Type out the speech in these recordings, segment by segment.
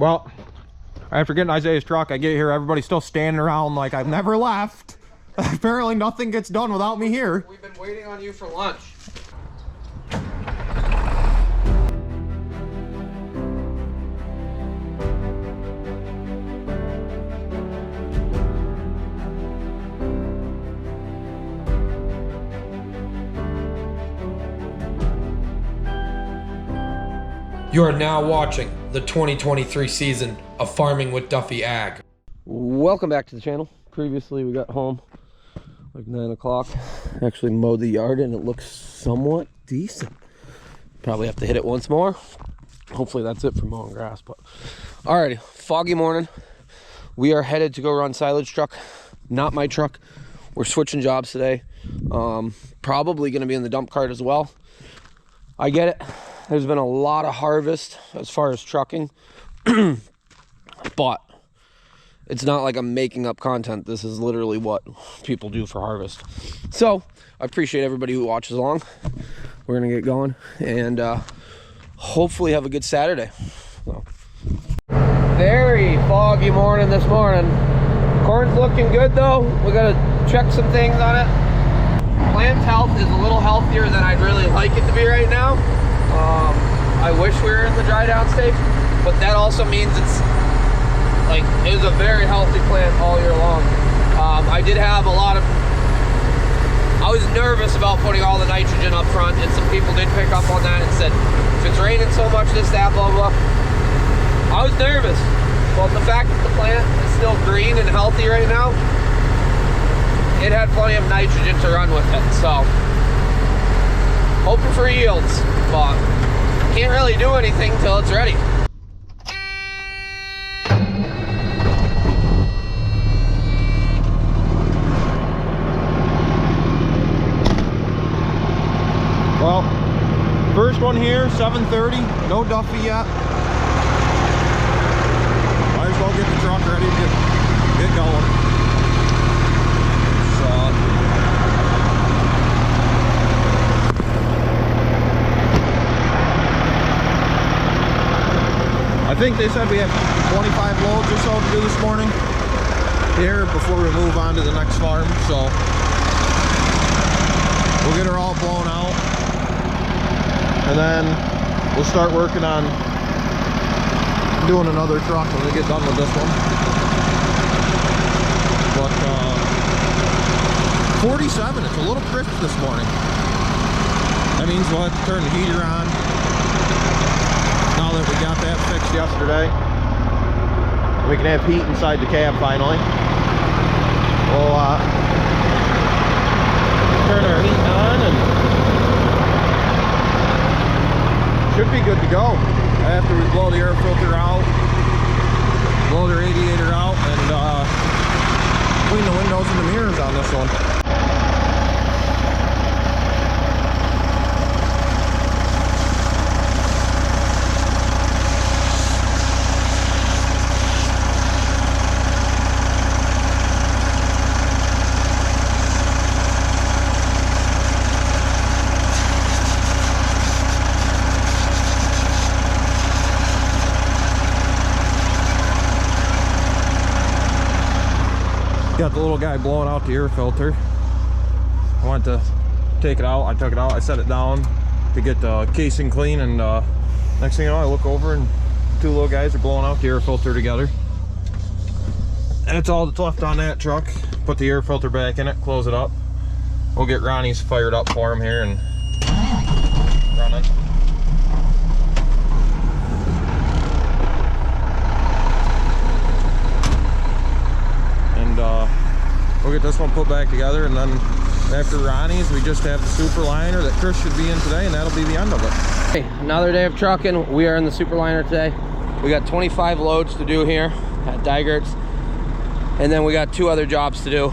Well, after getting Isaiah's truck, I get here, everybody's still standing around like I've never left. Apparently nothing gets done without me here. We've been waiting on you for lunch. You are now watching the 2023 season of Farming with Duffy Ag. Welcome back to the channel. Previously we got home like 9 o'clock. Actually mowed the yard and it looks somewhat decent. Probably have to hit it once more. Hopefully that's it for mowing grass. But alrighty, foggy morning. We are headed to go run silage truck. Not my truck. We're switching jobs today. Probably going to be in the dump cart as well. I get it. There's been a lot of harvest as far as trucking, but it's not like I'm making up content. This is literally what people do for harvest. So I appreciate everybody who watches along. We're gonna get going and hopefully have a good Saturday. So. Very foggy morning this morning. Corn's looking good though. We gotta check some things on it. Plant health is a little healthier than I'd really like it to be right now. I wish we were in the dry down stage, but that also means it's like it was a very healthy plant all year long. I did have a lot of, I was nervous about putting all the nitrogen up front, and some people did pick up on that and said, if it's raining so much, this, that, blah, blah. I was nervous, but the fact that the plant is still green and healthy right now, it had plenty of nitrogen to run with it, so hoping for yields, but can't really do anything till it's ready. Well, first one here, 7:30, no Duffy yet. Might as well get the truck ready to get going. I think they said we have 25 loads or so to do this morning here before we move on to the next farm, so we'll get her all blown out and then we'll start working on doing another truck when we get done with this one. But 47, it's a little crisp this morning. That means we'll have to turn the heater on. Now that we got that fixed yesterday, we can have heat inside the cab finally. We'll turn our heat on and should be good to go. After we blow the air filter out, blow the radiator out, and clean the windows and the mirrors on this one. Got the little guy blowing out the air filter. I went to take it out. I took it out. I set it down to get the casing clean, and next thing you know, I look over and two little guys are blowing out the air filter together. That's all that's left on that truck. Put the air filter back in it, close it up. We'll get Ronnie's fired up for him here and running. We'll get this one put back together, and then after Ronnie's we just have the super liner that Chris should be in today, and that'll be the end of it. Hey, another day of trucking. We are in the super liner today. We got 25 loads to do here at Dygert's, and then we got 2 other jobs to do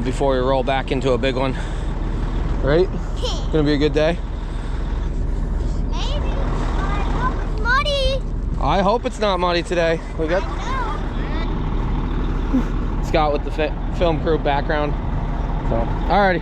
before we roll back into a big one. Right? It's gonna be a good day. Maybe, but I hope it's muddy. I hope it's not muddy today. We got Scott with the film crew background. So, alrighty.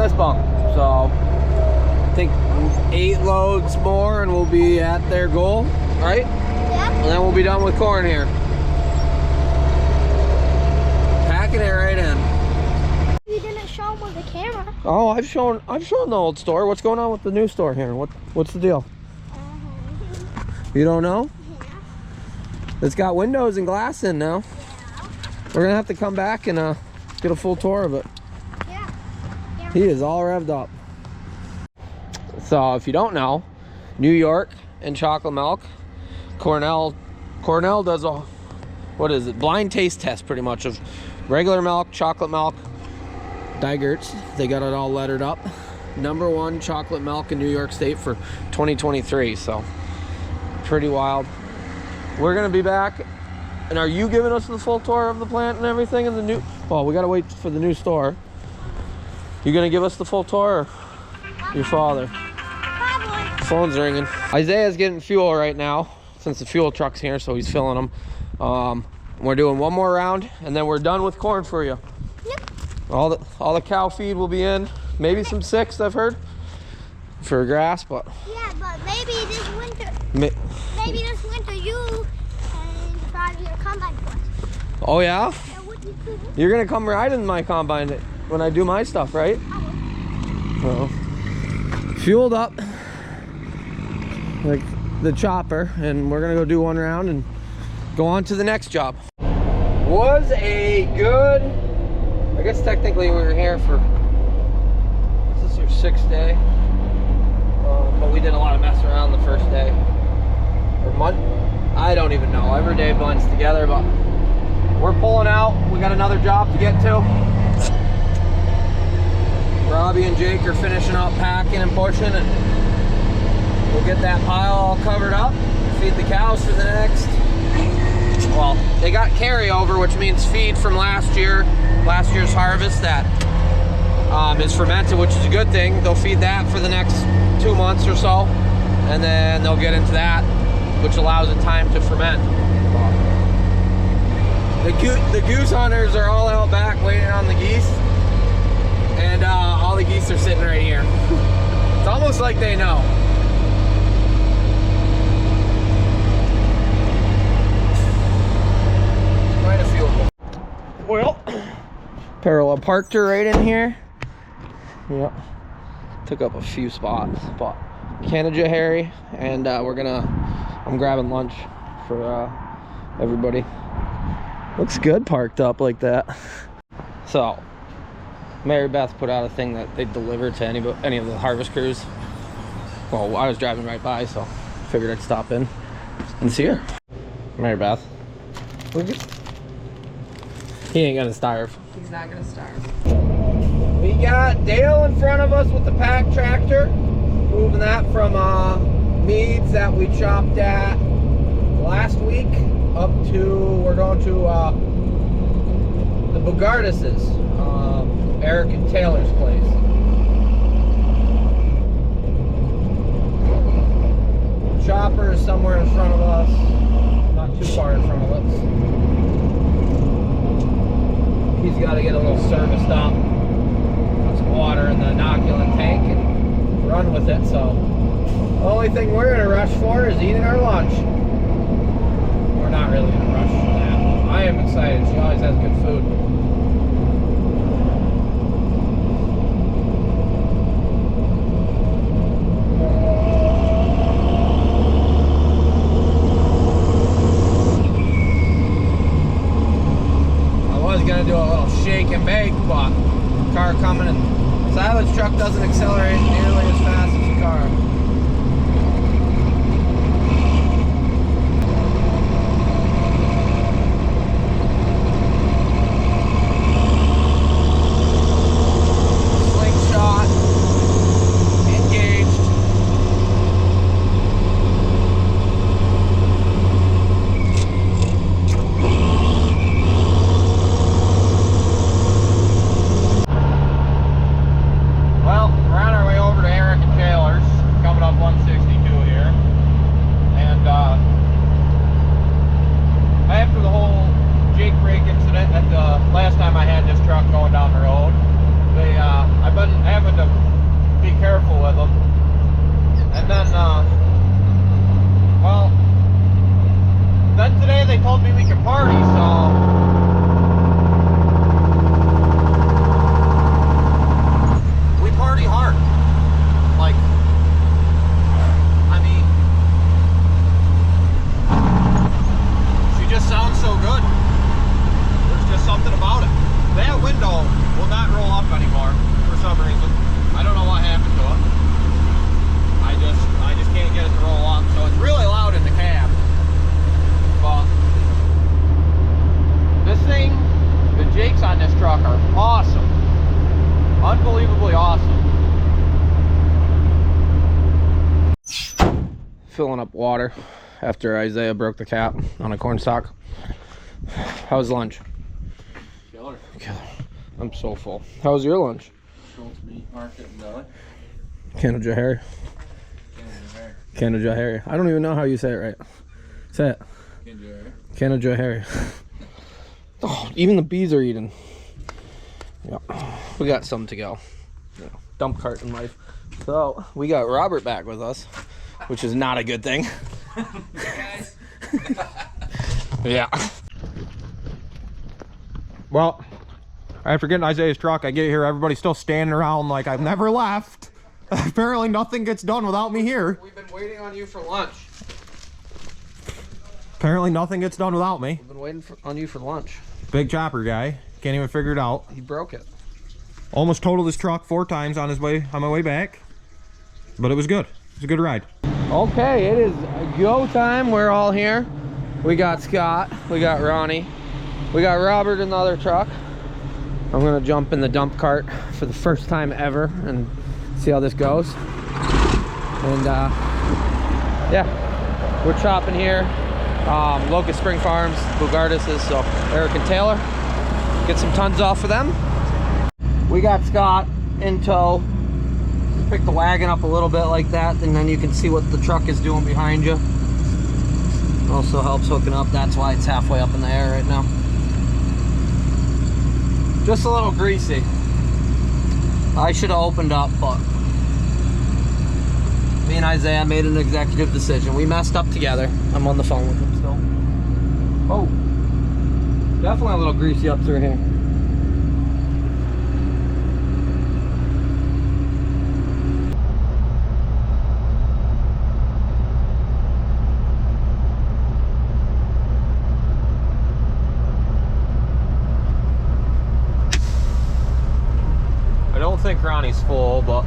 this bunk. So I think 8 loads more and we'll be at their goal, right? Yeah. And then we'll be done with corn here. Packing it right in. You didn't show them with the camera. Oh, I've shown the old store. What's going on with the new store here? What's the deal? You don't know? Yeah. It's got windows and glass in now. Yeah. We're gonna have to come back and get a full tour of it. Yeah. Yeah. He is all revved up. So if you don't know, New York and chocolate milk, Cornell does a, what is it, blind taste test pretty much of regular milk, chocolate milk, Digerts. They got it all lettered up. #1 chocolate milk in New York State for 2023. So pretty wild. We're gonna be back. And are you giving us the full tour of the plant and everything in the new? Well, we gotta wait for the new store. You gonna give us the full tour, or your father? Probably. Phone's ringing. Isaiah's getting fuel right now since the fuel truck's here, so he's filling them. We're doing one more round, and then we're done with corn for you. Yep. All the cow feed will be in. Maybe some sixth, I've heard, for grass, but Yeah, but maybe this winter, ma you can drive your combine for us. oh yeah, Yeah, what you do? you're gonna come ride in my combine when I do my stuff, right? Well, fueled up like the chopper, and we're gonna go do one round and go on to the next job. Was a good, I guess technically we were here for, this is our 6th day, but we did a lot of mess around the first day, or month, I don't even know, every day blends together, but we're pulling out. We got another job to get to. Robbie and Jake are finishing up packing and pushing, and we'll get that pile all covered up, feed the cows for the next, well, they got carryover, which means feed from last year's harvest that is fermented, which is a good thing. They'll feed that for the next 2 months or so, and then they'll get into that, which allows it time to ferment. The goose hunters are all out back waiting on the geese, and all the geese are sitting right here. It's almost like they know. Quite a few of them. Well, parallel parked her right in here. Yep. Took up a few spots, but Canada Harry, and I'm grabbing lunch for everybody. Looks good parked up like that. So Mary Beth put out a thing that they deliver to any of the harvest crews. Well, I was driving right by, so figured I'd stop in and see her. Mary Beth, he ain't gonna starve. He's not gonna starve. We got Dale in front of us with the pack tractor, moving that from Meads that we chopped at last week up to, we're going to the Bogartis's, Eric and Taylor's place. Chopper is somewhere in front of us, not too far in front of us. He's got to get a little serviced up, put some water in the inoculant tank and run with it. So the only thing we're in a rush for is eating our lunch. We're not really in a rush for that. I am excited. She always has good food. Gonna do a little shake and bake, but car coming and silage truck doesn't accelerate nearly as fast as the car. Slingshot engaged. Last time I had this truck going down the road, I've been having to be careful with them. And then, well, then today they told me we could party, so we party hard. Like, I mean, she just sounds so good. There's just something about it. That window will not roll up anymore for some reason. I don't know what happened to it. I just can't get it to roll up. So it's really loud in the cab. But this thing, the jakes on this truck are awesome. Unbelievably awesome. Filling up water after Isaiah broke the cap on a corn stalk. How was lunch? Killer. Killer. I'm so full. How was your lunch? Schultz meat market and deli. Can of Jahari. Can of Jahari. I don't even know how you say it right. Say it. Can of Jahari. Oh, even the bees are eating. Yeah, we got some to go. Yeah. Dump cart in life. So we got Robert back with us, which is not a good thing. Guys. Yeah. Well, after getting Isaiah's truck, I get here, everybody's still standing around like I've never left. Apparently nothing gets done without me here. We've been waiting on you for lunch. Apparently nothing gets done without me. We've been waiting on you for lunch. Big chopper guy. Can't even figure it out. He broke it. Almost totaled his truck 4 times on my way back. But it was good. It was a good ride. Okay, it is go time. We're all here. We got Scott. We got Ronnie. We got Robert in the other truck. I'm gonna jump in the dump cart for the first time ever and see how this goes. And yeah, we're chopping here. Locust Spring Farms, Bugardis is, so Eric and Taylor. Get some tons off of them. We got Scott in tow. Pick the wagon up a little bit like that, and then you can see what the truck is doing behind you. Also helps hooking up. That's why it's halfway up in the air right now. Just a little greasy. I should have opened up, but me and Isaiah made an executive decision. We messed up together. I'm on the phone with him still. Oh, definitely a little greasy up through here. I don't think Ronnie's full, but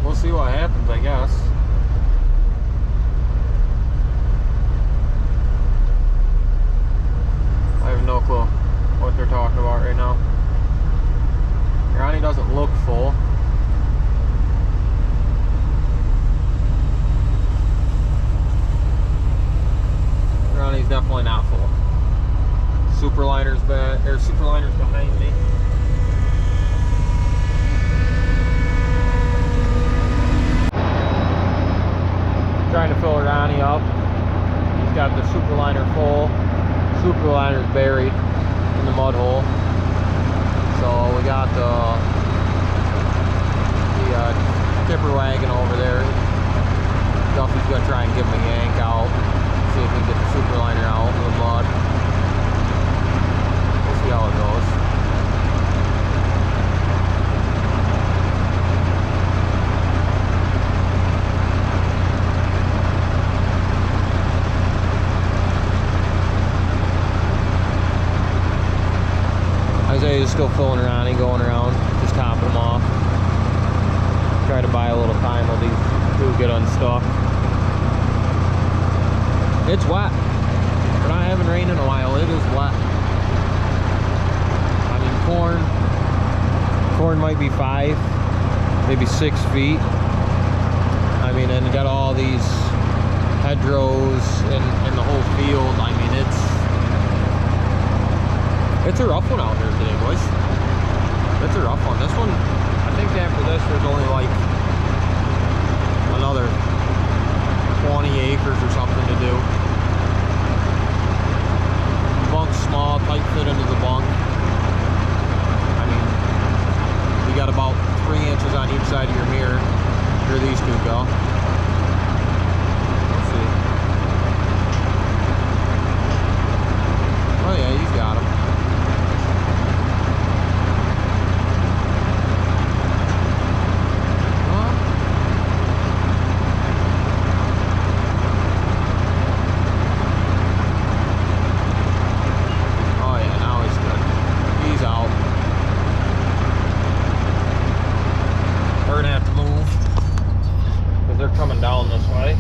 we'll see what happens, I guess. I have no clue what they're talking about right now. Ronnie doesn't look full. Ronnie's definitely not full. Superliner's back, or Superliner's behind me. Trying to fill Ronnie up. He's got the Superliner full. Superliner's buried in the mud hole. So we got the tipper wagon over there. Duffy's gonna try and give him a yank out. See if we can get the Superliner out of the mud. See how it goes. Isaiah's still fooling around and going around, just topping them off. Try to buy a little time while these two get unstuck. It's wet. We're not having rain in a while. It is wet. Corn might be 5, maybe 6 feet. I mean, and you got all these hedgerows in the whole field. I mean, it's a rough one out here today, boys. It's a rough one. This one, I think after this, there's only like another 20 acres or something to do. Bunk's small, tight fit into the bunk. got about 3 inches on each side of your mirror. Here these two go. Let's see. Oh yeah, he's got them. Oh yeah, now he's good. He's out. We're gonna have to move because they're coming down this way.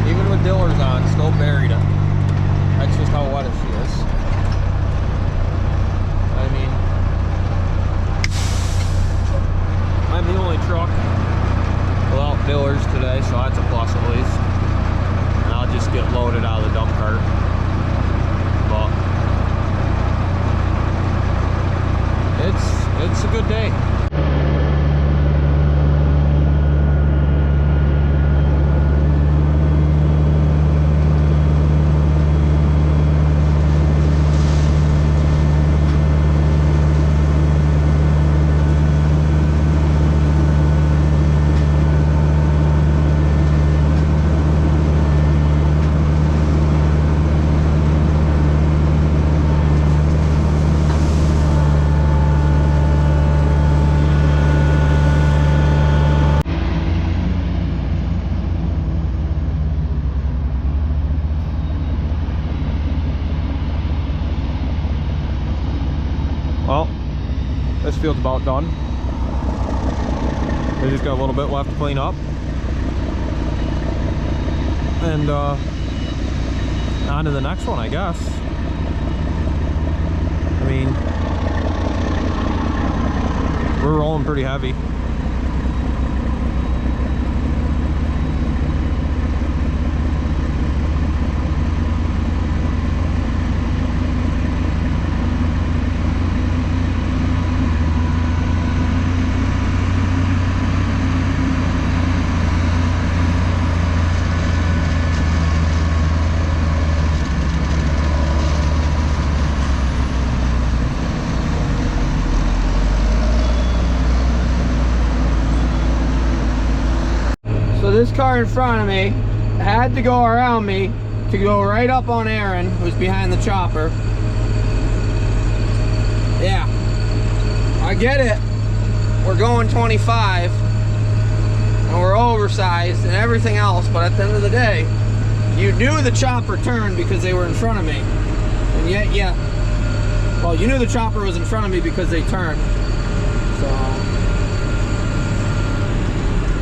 Even with dillers on, still buried it. That's just how wet she is. I mean, I'm the only truck without dillers today, so that's a plus at least. And I'll just get loaded out of the dump cart. But it's a good day. Well, this field's about done. They just got a little bit left to clean up. And on to the next one, I guess. I mean, we're rolling pretty heavy. So this car in front of me had to go around me to go right up on Aaron, who's behind the chopper. Yeah, I get it. We're going 25 and we're oversized and everything else, but at the end of the day, you knew the chopper turned because they were in front of me. And yet, yeah, well, you knew the chopper was in front of me because they turned. So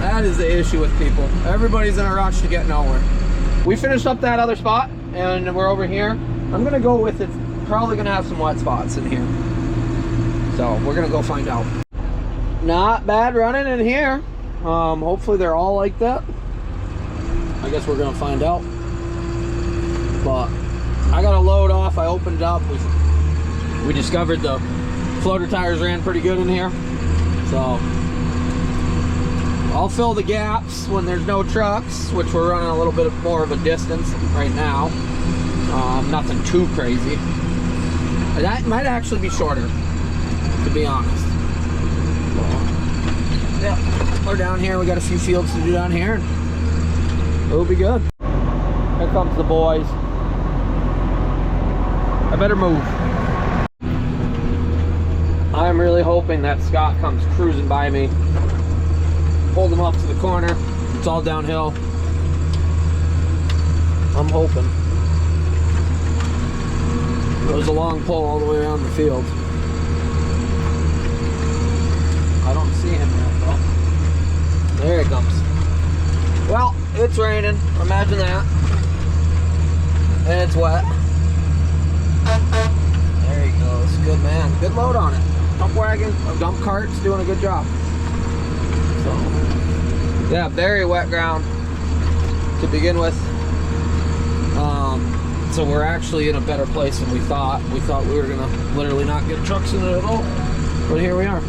that is the issue with people. Everybody's in a rush to get nowhere. We finished up that other spot and we're over here. I'm gonna go with it. Probably gonna have some wet spots in here. So we're gonna go find out. Not bad running in here. Hopefully they're all like that. I guess we're gonna find out. But I got a load off. I opened it up. We discovered the floater tires ran pretty good in here. So I'll fill the gaps when there's no trucks, which we're running a little bit more of a distance right now. Nothing too crazy. That might actually be shorter, to be honest. So, yeah, we're down here. We got a few fields to do down here. And it'll be good. Here comes the boys. I better move. I'm really hoping that Scott comes cruising by me. Hold him up to the corner. It's all downhill. I'm hoping. There's a long pole all the way around the field. I don't see him yet though. There he comes. Well, it's raining. Imagine that. And it's wet. There he goes. Good man. Good load on it. Dump wagon, dump cart's doing a good job. So, yeah, very wet ground to begin with. So we're actually in a better place than we thought. We thought we were gonna literally not get trucks in it at all, but here we are.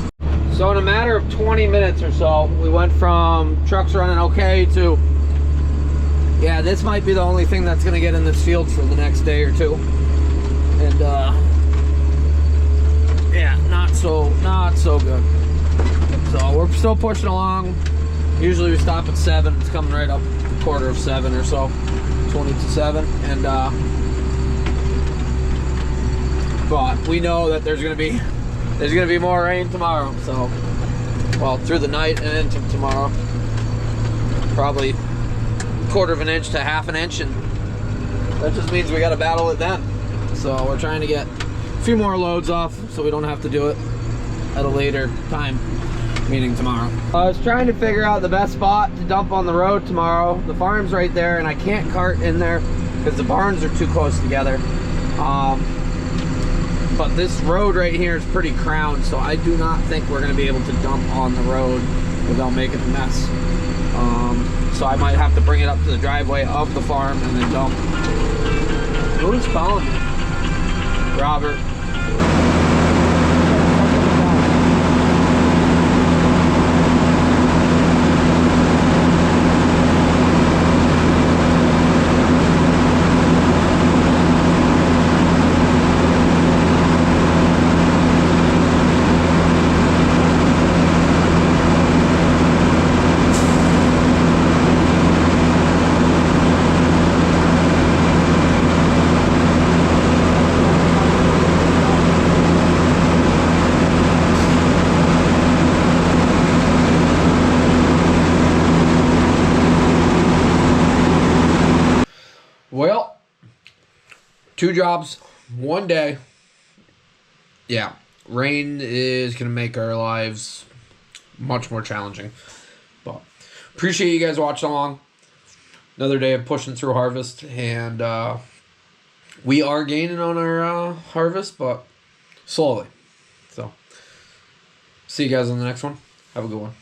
So in a matter of 20 minutes or so, we went from trucks running okay to, yeah, this might be the only thing that's gonna get in this field for the next day or two. And yeah, not so good. So we're still pushing along. Usually we stop at 7. It's coming right up 7:15 or so, 20 to 7. And but we know that there's gonna be more rain tomorrow. So, well, through the night and into tomorrow, probably 1/4 inch to 1/2 inch, and that just means we got to battle it then. So we're trying to get a few more loads off so we don't have to do it at a later time, meaning tomorrow. I was trying to figure out the best spot to dump on the road tomorrow. The farm's right there, and I can't cart in there because the barns are too close together. But this road right here is pretty crowned, so I do not think we're going to be able to dump on the road without making a mess. So I might have to bring it up to the driveway of the farm and then dump. Who's calling me? Robert. Well, 2 jobs, 1 day. Yeah, rain is going to make our lives much more challenging. But appreciate you guys watching along. Another day of pushing through harvest. And we are gaining on our harvest, but slowly. So, see you guys on the next one. Have a good one.